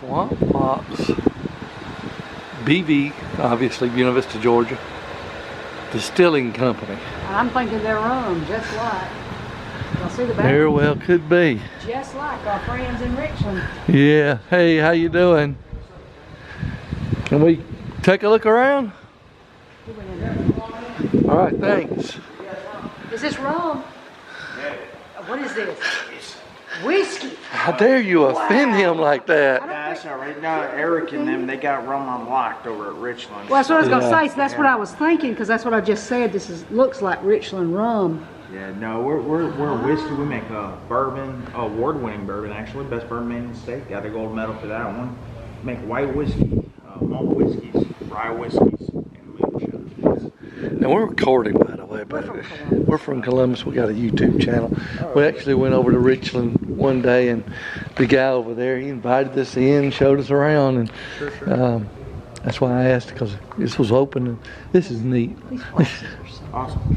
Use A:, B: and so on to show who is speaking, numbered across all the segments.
A: Swamp Fox, BV, obviously, Buena Vista, Georgia, Distilling Company.
B: And I'm thinking they're rum, just like. Y'all see the back?
A: Very well could be.
B: Just like our friends in Richland.
A: Yeah. Hey, how you doing? Can we take a look around? All right, thanks.
B: Is this rum? What is this? Whiskey.
A: How dare you offend him like that?
C: Nah, that's all right. No, Eric and them, they got rum unlocked over at Richland.
B: Well, that's what I was going to
A: Yeah.
B: say. So that's what I was thinking, because that's what I just said. Looks like Richland rum.
C: Yeah, no, we're whiskey. We make a bourbon, award-winning bourbon actually, best bourbon made in the state. Got a gold medal for that one. Make white whiskey, malt whiskeys, rye whiskeys, and moonshine.
A: Now we're recording, by the way, but we're from Columbus. We got a YouTube channel. We actually went over to Richland one day, and the guy over there, he invited us in, showed us around, and
C: Sure.
A: that's why I asked, because this was open, and this is neat.
B: These places are so
C: Awesome.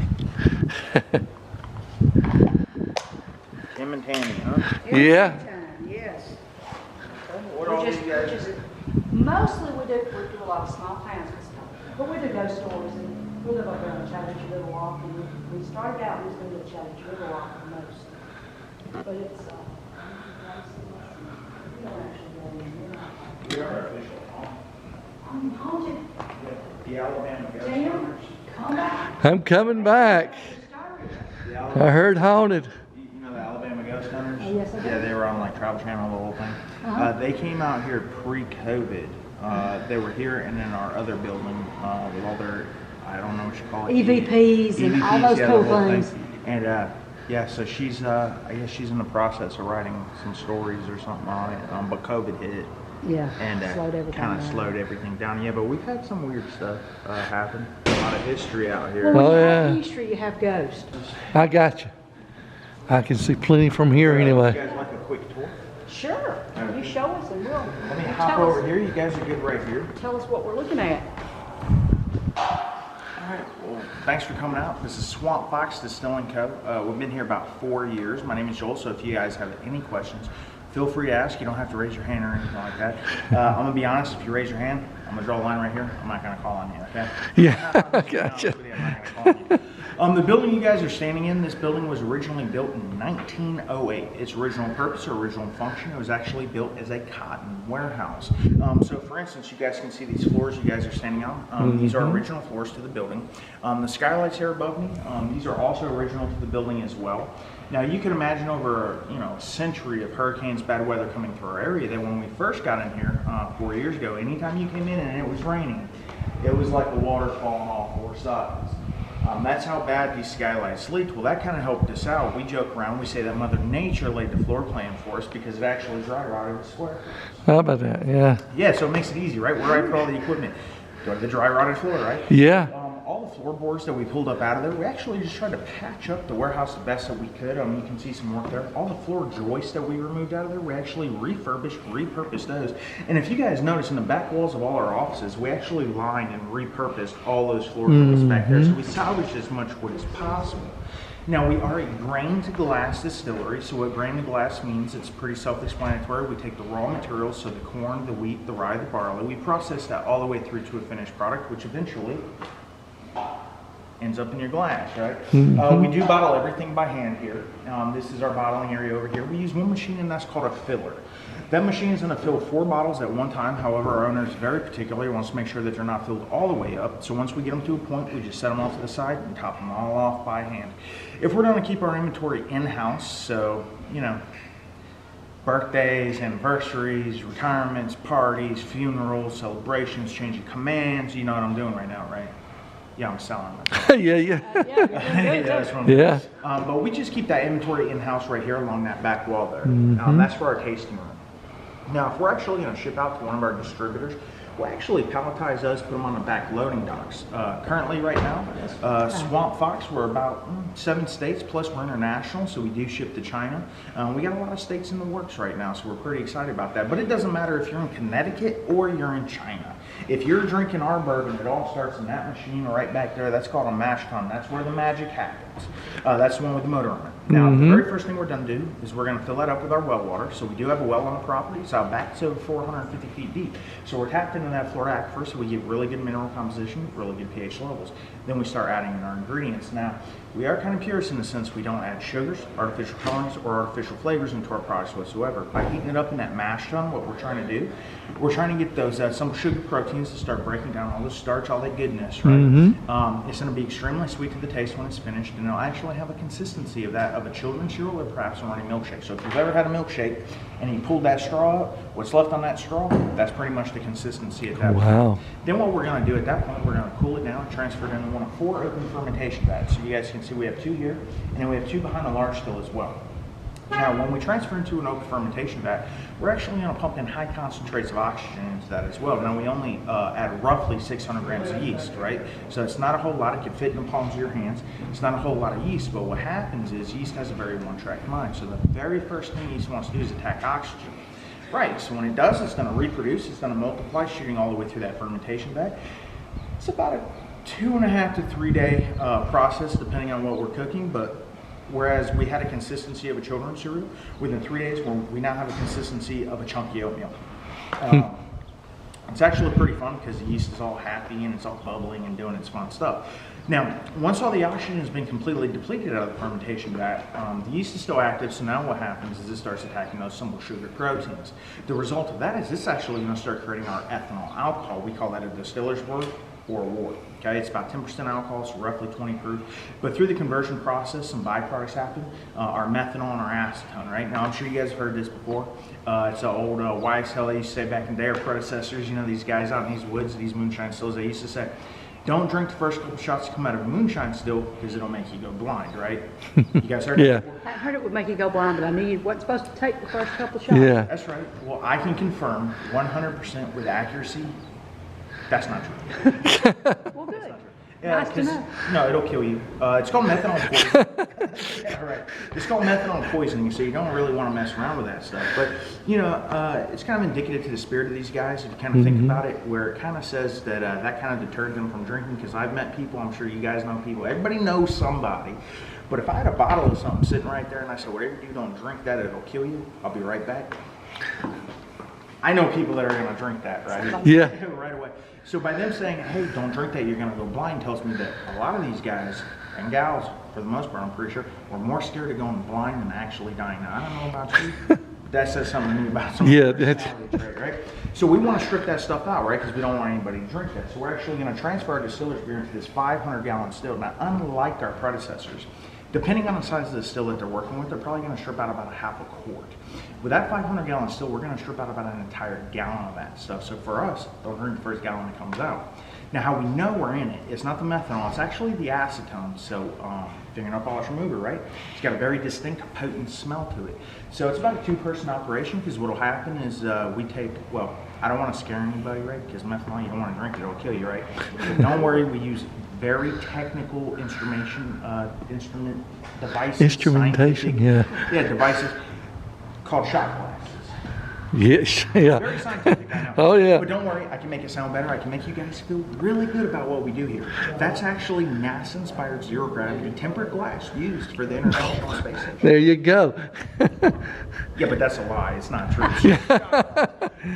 C: Tim and Tammy, huh?
A: Yeah.
B: Time, yes.
C: What all
B: We just
C: you guys?
B: purchase it. Mostly we do a lot of small towns, but we do go stores, and we live up around Challenge Riverwalk, and we started out, we was going to do Challenge Riverwalk the most. But it's, we don't actually go in.
C: We are official.
B: I'm haunted.
C: The Alabama Ghost
B: Tim,
C: Hunters.
B: come back.
A: I'm coming back.
C: The
A: I
C: Alabama,
A: heard haunted.
C: you know the Alabama Ghost Hunters?
B: Oh, yes, I do.
C: Yeah, they were on like Travel Channel, the whole thing.
B: Uh-huh.
C: They came out here pre-COVID. They were here and in our other building with all their, I don't know what you call it.
B: EVPs and all those
C: yeah,
B: cool
C: the whole thing.
B: things.
C: And yeah, so she's, I guess she's in the process of writing some stories or something on it. But COVID hit
B: Yeah,
C: and
B: slowed everything
C: kind of
B: down.
C: slowed everything down. Yeah, but we've had some weird stuff happen. A lot of history out here.
B: Well, when
A: Oh,
B: you have
A: yeah.
B: history, you have ghosts.
A: I got you. I can see plenty from here
C: You
A: anyway.
C: guys like a quick tour?
B: Sure. You show us and we'll
C: Let me hop
B: tell
C: over
B: us,
C: here. You guys are good right here.
B: tell us what we're looking at.
C: All right. Well, thanks for coming out. This is Swamp Fox Distilling Co. We've been here about 4 years. My name is Joel, so if you guys have any questions, feel free to ask. You don't have to raise your hand or anything like that. I'm going to be honest. If you raise your hand, I'm going to draw a line right here. I'm not going to call on you, okay?
A: Yeah, I
C: I'm just
A: got you.
C: being honest with you, I'm not going to call on you. The building you guys are standing in, this building was originally built in 1908. Its original purpose or original function, it was actually built as a cotton warehouse. So for instance, you guys can see these floors you guys are standing on. These are original floors to the building. The skylights here above me, these are also original to the building as well. Now you can imagine over a century of hurricanes, bad weather coming through our area, that when we first got in here 4 years ago, anytime you came in and it was raining, it was like the water falling off 4 sides. That's how bad these skylights leaked. Well, that kind of helped us out. We joke around, we say that Mother Nature laid the floor plan for us because it actually dry rotted the square.
A: How about that? Yeah.
C: Yeah, so it makes it easy, right? Where I put all the equipment, go to the dry rotted floor, right?
A: Yeah.
C: All the floorboards that we pulled up out of there, we actually just tried to patch up the warehouse the best that we could. You can see some work there. All the floor joists that we removed out of there, we actually refurbished, repurposed those. And if you guys notice, in the back walls of all our offices, we actually lined and repurposed all those floor joists back there. So we salvaged as much wood as possible. Now, we are a grained glass distillery, so what grained glass means, it's pretty self-explanatory. We take the raw materials, so the corn, the wheat, the rye, the barley, we process that all the way through to a finished product, which eventually ends up in your glass, right? We do bottle everything by hand here. This is our bottling area over here. We use one machine, and that's called a filler. That machine is going to fill 4 bottles at one time. However, our owner is very particular. He wants to make sure that they're not filled all the way up. So once we get them to a point, we just set them off to the side and top them all off by hand. If we're going to keep our inventory in-house, so, birthdays, anniversaries, retirements, parties, funerals, celebrations, change of commands, you know what I'm doing right now, right? Yeah, I'm selling it.
A: Yeah.
B: Yeah,
C: That's what I'm
A: Yeah.
C: doing. But we just keep that inventory in-house right here along that back wall there. That's for our tasting room. Now, if we're actually going to ship out to one of our distributors, we'll actually palletize those, put them on the back loading docks. Currently, right now, Swamp Fox, we're about 7 states, plus we're international, so we do ship to China. We got a lot of states in the works right now, so we're pretty excited about that. But it doesn't matter if you're in Connecticut or you're in China. If you're drinking our bourbon, it all starts in that machine right back there. That's called a Mashtun. That's where the magic happens. That's the one with the motor on it. Now, the very first thing we're going to do is we're going to fill that up with our well water. So we do have a well on the property. It's out back to 450 feet deep. So we're tapped into that Florida aquifer, so we get really good mineral composition, really good pH levels. Then we start adding in our ingredients. Now, we are kind of purists in the sense we don't add sugars, artificial colorants, or artificial flavors into our products whatsoever. By heating it up in that mash tun, what we're trying to do, we're trying to get those some sugar proteins to start breaking down all the starch, all that goodness, right? It's going to be extremely sweet to the taste when it's finished, and it'll actually have a consistency of that of a children's cereal or perhaps a runny milkshake. So if you've ever had a milkshake and you pulled that straw out, what's left on that straw, that's pretty much the consistency at that point. Then what we're going to do at that point, we're going to cool it down and transfer it into one of 4 open fermentation vats. So you guys can see we have 2 here, and then we have 2 behind the large still as well. Now, when we transfer into an open fermentation vat, we're actually going to pump in high concentrates of oxygen into that as well. Now, we only add roughly 600 grams of yeast, right? So it's not a whole lot. It can fit in the palms of your hands. It's not a whole lot of yeast, but what happens is yeast has a very one-track mind. So the very first thing yeast wants to do is attack oxygen. Right, so when it does, it's going to reproduce, it's going to multiply, shooting all the way through that fermentation vat. It's about a 2.5 to 3 day process, depending on what we're cooking, but whereas we had a consistency of a children's cereal, within 3 days we now have a consistency of a chunky oatmeal. It's actually pretty fun because the yeast is all happy and it's all bubbling and doing its fun stuff. Now, once all the oxygen has been completely depleted out of the fermentation vat, the yeast is still active, so now what happens is it starts attacking those simple sugar proteins. The result of that is this actually going to start creating our ethanol alcohol. We call that a distiller's wort or a wort. Okay, it's about 10% alcohol, so roughly 20 proof. But through the conversion process, some byproducts happen. Our methanol and our acetone, right? Now, I'm sure you guys have heard this before. It's an old wise tale they used to say back in the day, our predecessors, you know, these guys out in these woods, these moonshine stills, they used to say, don't drink the first couple shots that come out of a moonshine still because it'll make you go blind, right? You guys heard that before?
B: I heard it would make you go blind, but I knew you wasn't supposed to take the first couple shots.
A: Yeah.
C: That's right. Well, I can confirm 100% with accuracy, that's not true.
B: Well, good.
C: Yeah,
B: Nice to know.
C: no, it'll kill you. It's called methanol poisoning. Yeah, right. It's called methanol poisoning, so you don't really want to mess around with that stuff. But, you know, it's kind of indicative to the spirit of these guys, if you kind of think about it, where it kind of says that that kind of deterred them from drinking, because I've met people, I'm sure you guys know people, everybody knows somebody. But if I had a bottle of something sitting right there and I said, whatever you do, don't drink that, it'll kill you, I'll be right back. I know people that are going to drink that, right?
A: Yeah.
C: Right away. So by them saying, hey, don't drink that, you're going to go blind, tells me that a lot of these guys and gals, for the most part, I'm pretty sure, were more scared of going blind than actually dying. Now, I don't know about you, but that says something to me about some trait, right? So we want to strip that stuff out, right? Because we don't want anybody to drink that. So we're actually going to transfer our distiller's beer into this 500-gallon still. Now, unlike our predecessors, depending on the size of the still that they're working with, they're probably going to strip out about a half a quart. With that 500-gallon still, we're going to strip out about an entire gallon of that stuff. So for us, don't drink the first gallon that comes out. Now, how we know we're in it, it's not the methanol, it's actually the acetone. So fingernail polish remover, right? It's got a very distinct, potent smell to it. So it's about a 2-person operation, because what'll happen is we take, well, I don't want to scare anybody, right? Because methanol, you don't want to drink it, it'll kill you, right? But don't worry, we use very technical instrumentation
A: Instrumentation, yeah.
C: Yeah, devices called shot glasses.
A: Yes, yeah.
C: Very scientific, I know.
A: Oh, yeah.
C: But don't worry, I can make it sound better. I can make you guys feel really good about what we do here. That's actually NASA-inspired zero-gravity tempered glass used for the International Space Station.
A: There you go.
C: Yeah, but that's a lie. It's not true.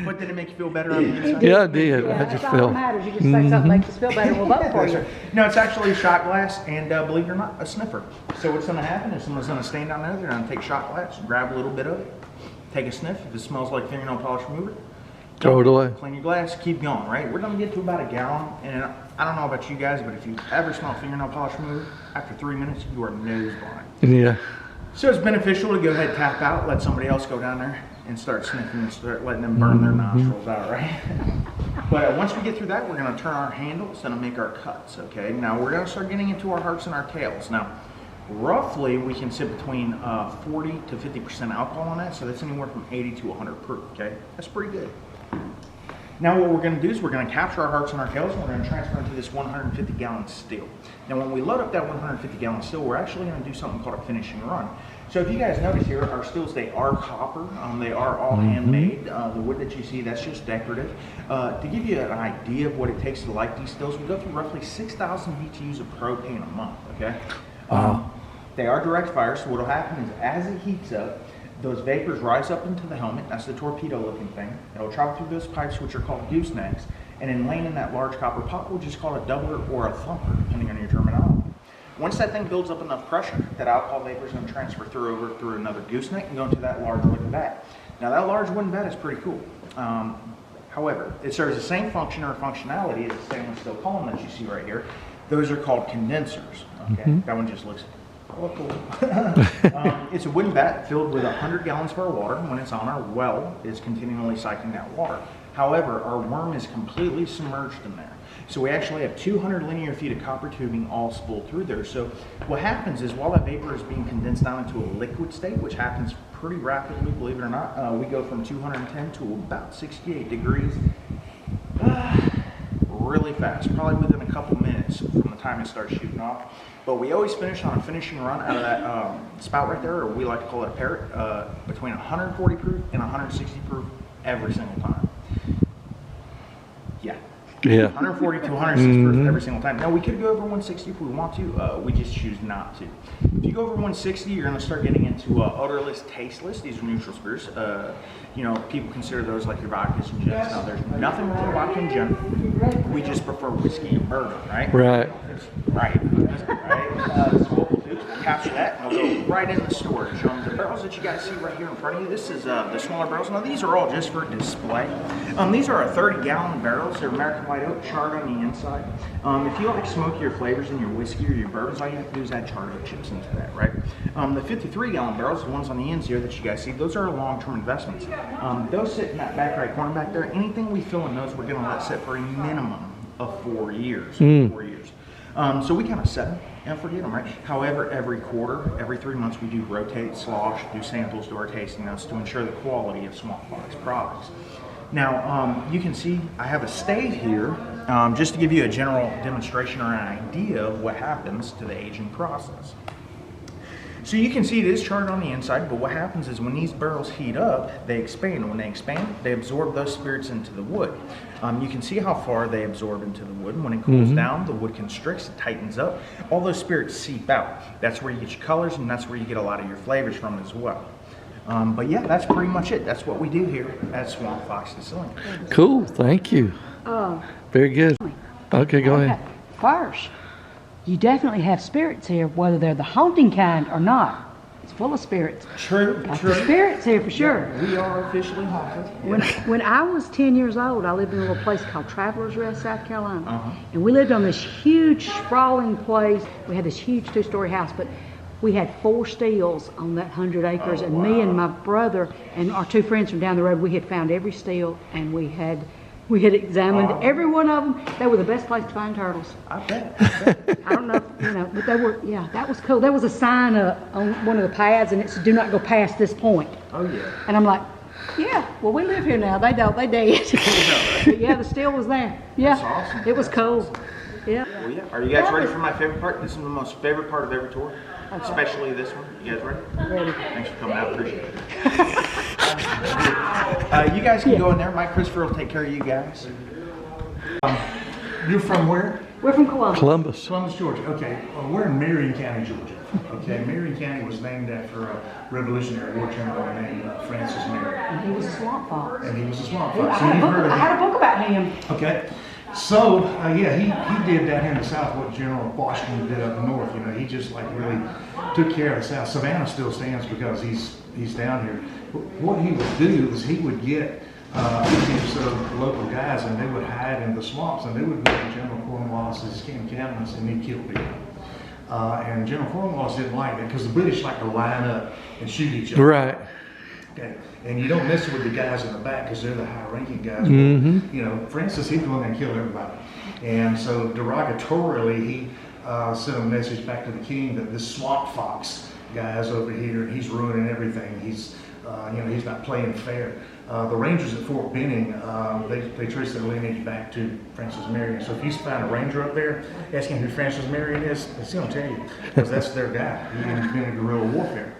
C: But did it make you feel better on the inside?
A: Yeah, I did.
B: Yeah,
A: I
B: that's
A: just
B: all
A: felt.
B: that matters. You just say something makes us feel better, we'll vote for
C: That's
B: you.
C: right. No, it's actually a shot glass, and believe it or not, a sniffer. So what's going to happen is someone's going to stand down there, they're going to take shot glass, grab a little bit of it, take a sniff. If it smells like fingernail polish remover,
A: Throw it away.
C: clean your glass, keep going, right? We're going to get to about a gallon, and I don't know about you guys, but if you ever smell fingernail polish remover, after 3 minutes, you are nose blind.
A: Yeah.
C: So it's beneficial to go ahead, tap out, let somebody else go down there and start sniffing and start letting them burn their nostrils out, right? But once we get through that, we're going to turn our handles and make our cuts, okay? Now we're going to start getting into our hearts and our tails. Now, roughly, we can sit between 40 to 50% alcohol on that, so that's anywhere from 80 to 100 proof, okay? That's pretty good. Now what we're going to do is we're going to capture our hearts and our tails, and we're going to transfer into this 150-gallon still. Now when we load up that 150-gallon still, we're actually going to do something called a finishing run. So if you guys notice here, our stills, they are copper. They are all handmade. The wood that you see, that's just decorative. To give you an idea of what it takes to light these stills, we go through roughly 6,000 BTUs of propane a month, okay? They are direct fire, so what will happen is as it heats up, those vapors rise up into the helmet. That's the torpedo looking thing. It'll travel through those pipes, which are called goosenecks, and then land in that large copper pot, which is called a doubler or a thumper, depending on your terminology. Once that thing builds up enough pressure, that alcohol vapor is going to transfer through another gooseneck and go into that large wooden vat. Now that large wooden vat is pretty cool. However, it serves the same function or functionality as the stainless steel column that you see right here. Those are called condensers. Okay, that one just looks cool. It's a wooden vat filled with 100 gallons of our water. When it's on, our well is continually cycling that water. However, our worm is completely submerged in there. So we actually have 200 linear feet of copper tubing all spooled through there. So what happens is while that vapor is being condensed down into a liquid state, which happens pretty rapidly, believe it or not, we go from 210 to about 68 degrees really fast, probably within a couple minutes from the time it starts shooting off. But we always finish on a finishing run out of that spout right there, or we like to call it a parrot, between 140 proof and 160 proof every single time. Yeah, 140 to 160 proof every single time. Now we could go over 160 if we want to. We just choose not to. If you go over 160, you're going to start getting into odorless, tasteless. These are neutral spirits. You know, people consider those like your vodkas and gins. Now there's nothing wrong with vodka and gin. We just prefer whiskey and bourbon, right?
A: Right.
C: Right. So what we'll do is we'll capture that and we'll go right in the storage. The barrels that you guys see right here in front of you, this is the smaller barrels. Now these are all just for display. These are our 30-gallon barrels. They're American white oak, charred on the inside. If you like smokier flavors in your whiskey or your bourbons, all you have to do is add charred oak chips into that, right? The 53-gallon barrels, the ones on the ends here that you guys see, those are long-term investments. Those sit in that back right corner back there. Anything we fill in those, we're going to let sit for a minimum of 4 years. 4 years. So we kind of set them and forget them, right? However, every quarter, every 3 months, we do rotate, slosh, do samples, do our tasting notes to ensure the quality of Swamp Fox products. Now, you can see I have a stave here just to give you a general demonstration or an idea of what happens to the aging process. So you can see it is charred on the inside, but what happens is when these barrels heat up, they expand. And when they expand, they absorb those spirits into the wood. You can see how far they absorb into the wood. When it cools down, the wood constricts, it tightens up. All those spirits seep out. That's where you get your colors, and that's where you get a lot of your flavors from as well. But yeah, that's pretty much it. That's what we do here at Swamp Fox Distilling.
A: Cool, thank you. Very good. Okay, go ahead.
B: First, you definitely have spirits here, whether they're the haunting kind or not. It's full of spirits.
C: True,
B: Got
C: true.
B: the spirits here for sure.
C: Yeah, we are officially haunted.
B: When I was 10 years old, I lived in a little place called Travelers Rest, South Carolina. And we lived on this huge, sprawling place. We had this huge 2-story house, but we had 4 stills on that 100 acres. And me and my brother and our 2 friends from down the road, we had found every still, and we had examined every one of them. They were the best place to find turtles.
C: I bet.
B: I don't know, but they were, yeah, that was cool. There was a sign on one of the pads, and it said, "Do not go past this point."
C: Oh, yeah.
B: And I'm like, yeah, well, we live here now. They don't, they dead. But yeah, the still was there. Yeah,
C: That's awesome.
B: It was cool. Yeah.
C: Well, yeah. Are you guys ready for my favorite part? This is the most favorite part of every tour, especially this one. You guys ready?
B: Ready.
C: Thanks for coming out. Appreciate it. You guys can go in there. Mike Christopher will take care of you guys.
D: You're from where?
B: We're from Columbus.
A: Columbus.
D: Columbus, Georgia. Okay, we're in Marion County, Georgia. Okay, Marion County was named after a Revolutionary War general named Francis Marion.
B: And he was a swamp fox.
D: And he was a swamp
B: I
D: fox.
B: had a book about him.
D: Okay, so yeah, he did down here in the South what General Washington did up north. You know, he just like really took care of the South. Savannah still stands because he's down here. But what he would do is he would get 50 or so local guys, and they would hide in the swamps, and they would go to General Cornwallis's encampments, and he'd kill people. And General Cornwallis didn't like that because the British like to line up and shoot each other.
A: Right.
D: Okay. And you don't mess with the guys in the back because they're the high-ranking guys. You know, Francis, he'd go in there and kill everybody. And so derogatorily, he sent a message back to the king that this Swamp Fox guy is over here, he's ruining everything. He's, you know, he's not playing fair. The Rangers at Fort Benning, they trace their lineage back to Francis Marion. So if you find a ranger up there asking who Francis Marion is, he's going to tell you because that's their guy. He invented guerrilla warfare.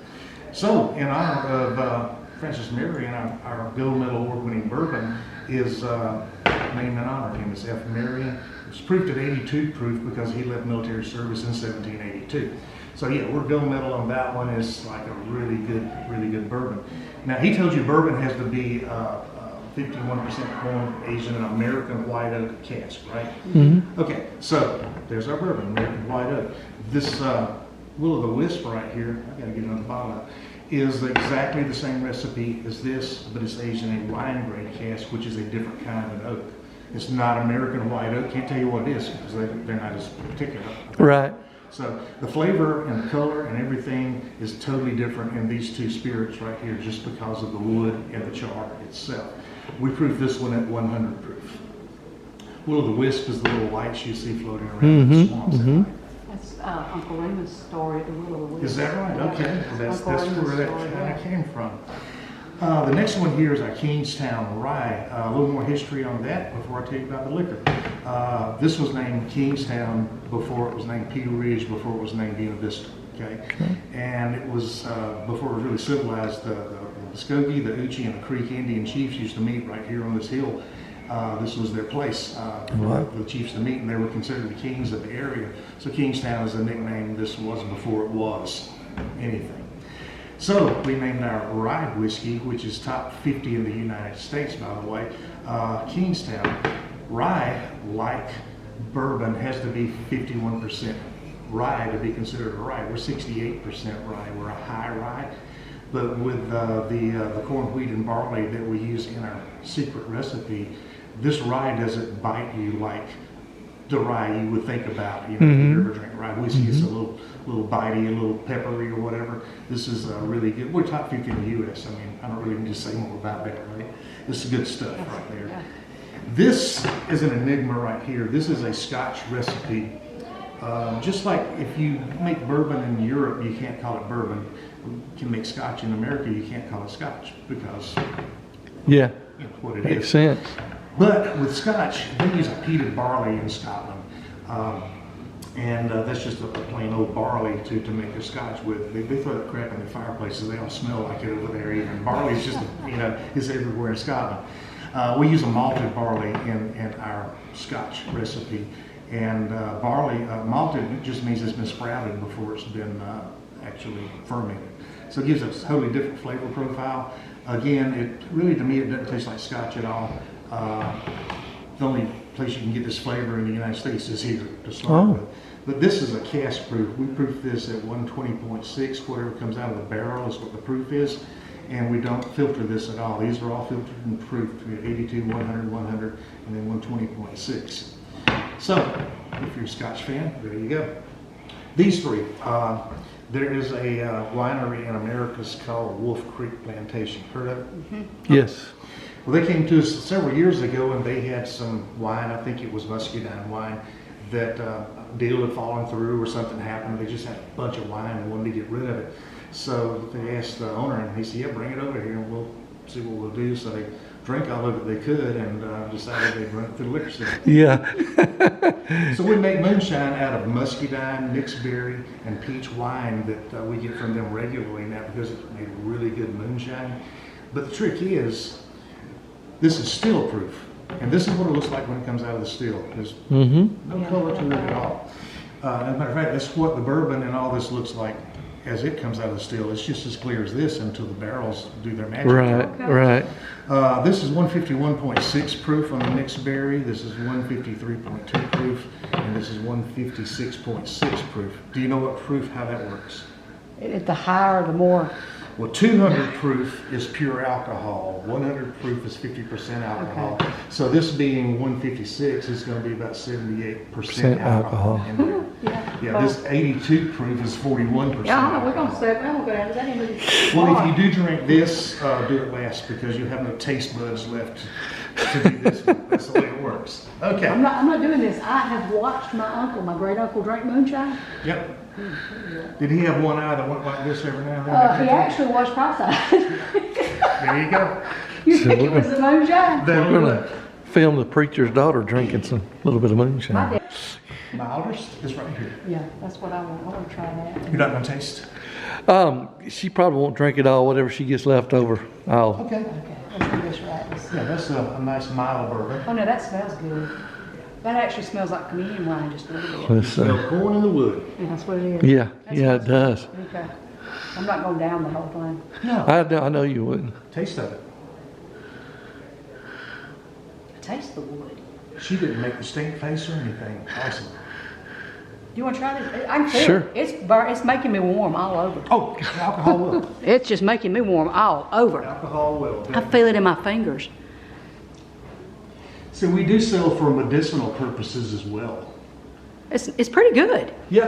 D: So in honor of Francis Marion, our gold medal award-winning bourbon is named in honor of him. It's F. Marion. It's proofed at 82 proof because he left military service in 1782. So yeah, we're gold medal on that one. It's like a really good bourbon. Now he told you bourbon has to be 51% corn aged in an American white oak cask, right?
A: Mm-hmm.
D: Okay, so there's our bourbon, American white oak. This Will-O-the-Wisp right here, I gotta get another bottle out, is exactly the same recipe as this, but it's aged in a wine grade cask, which is a different kind of an oak. It's not American white oak. Can't tell you what it is because they're not as particular.
A: Right.
D: So the flavor and the color and everything is totally different in these two spirits right here, just because of the wood and the char itself. We proof this one at 100 proof. Will-O-the-Wisp is the little lights you see floating around in the swamps at night.
B: That's Uncle Remus' story, the Will-O-the-Wisp.
D: Is that right? Okay, well, that's
B: Uncle
D: where that
B: Remus' story,
D: kind
B: yeah.
D: of came from. The next one here is our Kingstown Rye. A little more history on that before I tell you about the liquor. This was named Kingstown before it was named Pea Ridge, before it was named Buena Vista. Okay, and it was before it was really civilized. The Muskogee, the Uchi, and the Creek Indian chiefs used to meet right here on this hill. This was their place for the chiefs to meet, and they were considered the kings of the area. So Kingstown is a nickname. This was before it was anything. So we named our rye whiskey, which is top 50 in the United States, by the way, Kingstown. Rye, like bourbon, has to be 51% rye to be considered a rye. We're 68% rye. We're a high rye. But with the corn, wheat, and barley that we use in our secret recipe, this rye doesn't bite you like the rye you would think about. You know, if you ever drink rye whiskey, it's a little bitey, a little peppery or whatever. This is really good. We're top 50 in the U.S. I mean, I don't really need to say more about that, right? This is good stuff right there.
B: Yeah.
D: This is an enigma right here. This is a Scotch recipe. Just like if you make bourbon in Europe, you can't call it bourbon. You can make Scotch in America, you can't call it Scotch because
A: Yeah.
D: you know what it
A: Makes
D: is.
A: sense.
D: But with Scotch, they use a peated barley in Scotland. And that's just a plain old barley to make their Scotch with. They throw that crap in their fireplaces. They don't smell like it over there even. Barley is just, is everywhere in Scotland. We use a malted barley in our Scotch recipe. And malted just means it's been sprouted before it's been actually fermented. So it gives us a totally different flavor profile. Again, to me, it doesn't taste like Scotch at all. The only place you can get this flavor in the United States is here to start with. But this is a cask proof. We proof this at 120.6. Whatever comes out of the barrel is what the proof is. And we don't filter this at all. These are all filtered and proofed. We have 82, 100, 100, and then 120.6. So, if you're a Scotch fan, there you go. These three. There is a winery in America called Wolf Creek Plantation. Heard of it?
B: Mm-hmm.
A: Yes.
D: Well, they came to us several years ago, and they had some wine. I think it was muscadine wine that deal had fallen through or something happened. They just had a bunch of wine and wanted to get rid of it. So they asked the owner, and he said, "Yeah, bring it over here, and we'll see what we'll do." So they drank all of it they could, and decided they'd run it through the liquor store.
A: Yeah.
D: So we make moonshine out of muscadine, mixed berry, and peach wine that we get from them regularly now because it's made really good moonshine. But the trick is, this is still proof, and this is what it looks like when it comes out of the still. There's no color to it at all. As a matter of fact, that's what the bourbon and all this looks like as it comes out of the still. It's just as clear as this until the barrels do their magic.
A: Right.
D: This is 151.6 proof on the mixed berry. This is 153.2 proof, and this is 156.6 proof. Do you know what proof, how that works?
B: The higher, the more.
D: Well, 200 proof is pure alcohol. 100 proof is 50% alcohol.
B: Okay.
D: So this being 156 is going to be about 78% alcohol in there. Yeah, this 82 proof is 41%.
B: Yeah, we're going to step, I'm going to go down to that end.
D: Well, if you do drink this, do it last because you have no taste buds left to do this one. That's the way it works. Okay.
B: I'm not doing this. I have watched my great uncle drink moonshine.
D: Yep. Did he have one eye that went like this every now and then?
B: He actually watched cross-eyed.
D: There you go.
B: You think it was the moonshine?
A: We're gonna film the preacher's daughter drinking some little bit of moonshine.
D: Mildest is right here.
B: Yeah, that's what I want. I want to try that.
D: You're not gonna taste?
A: She probably won't drink it all. Whatever she gets left over, I'll.
D: Okay.
B: Okay, let's do this right.
D: Yeah, that's a nice mild bourbon.
B: Oh no, that smells good. That actually smells like communion wine just a little bit.
A: Let's,
D: Smell corn in the wood.
B: Yeah, that's what it is.
A: yeah,
B: That's
A: yeah,
B: what
A: it does.
B: Okay. I'm not going down the whole thing.
D: No,
A: I know you wouldn't.
D: taste of it.
B: Taste the wood.
D: She didn't make the stink face or anything. Awesome.
B: You want to try this? I can feel
A: Sure.
B: it. It's making me warm all over.
D: Oh, alcohol will.
B: It's just making me warm all over.
D: Alcohol will.
B: I feel it in my fingers.
D: So we do sell for medicinal purposes as well.
B: It's pretty good.
D: Yeah.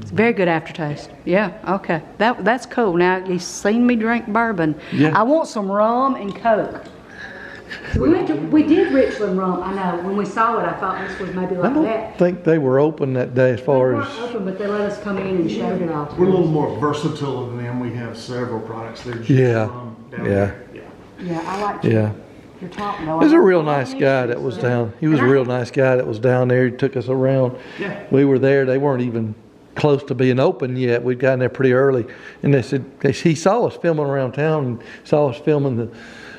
B: It's very good aftertaste. Yeah, okay. That's cool. Now, you've seen me drink bourbon.
A: Yeah.
B: I want some rum and Coke. We did Richland rum. I know. When we saw it, I thought this was maybe
A: I
B: like
A: don't
B: that.
A: think they were open that day as
B: They
A: far
B: weren't
A: as,
B: open, but they let us come in and showed it all to
D: We're a little
B: us.
D: more versatile than them. We have several products. They're just
A: Yeah.
D: down
A: Yeah.
D: there. Yeah.
B: Yeah, I like
A: yeah.
B: your talking though.
A: He was a real nice guy that was down. He was a real nice guy that was down there. He took us around.
D: Yeah.
A: We were there. They weren't even close to being open yet. We'd gotten there pretty early. And he saw us filming around town and saw us filming the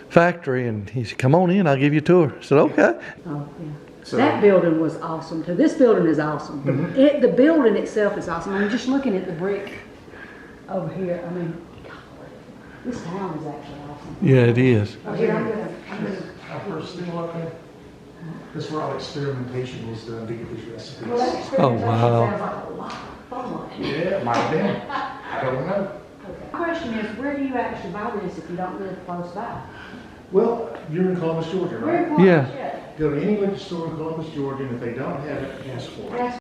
A: factory. And he said, come on in, I'll give you a tour. I said, okay.
B: Oh, yeah.
D: So-
B: That building was awesome too. This building is awesome. The building itself is awesome. I'm just looking at the brick over here. I mean, golly, this town is actually awesome.
A: Yeah, it is.
B: Oh, here, I'm gonna
D: Our first thing up there. That's where all experimentation was done to get these recipes.
B: well, that
A: Oh,
B: experimentation
A: wow.
B: sounds like a lot of fun.
D: Yeah, it might have been. I don't know.
B: Okay. My question is, where do you actually buy this if you don't live close by?
D: Well, you're in Columbus, Georgia,
B: Where
D: right?
B: in
A: Yeah.
B: Columbus?
D: Go to any liquor store in Columbus, Georgia, and if they don't have it, ask for it.
B: That's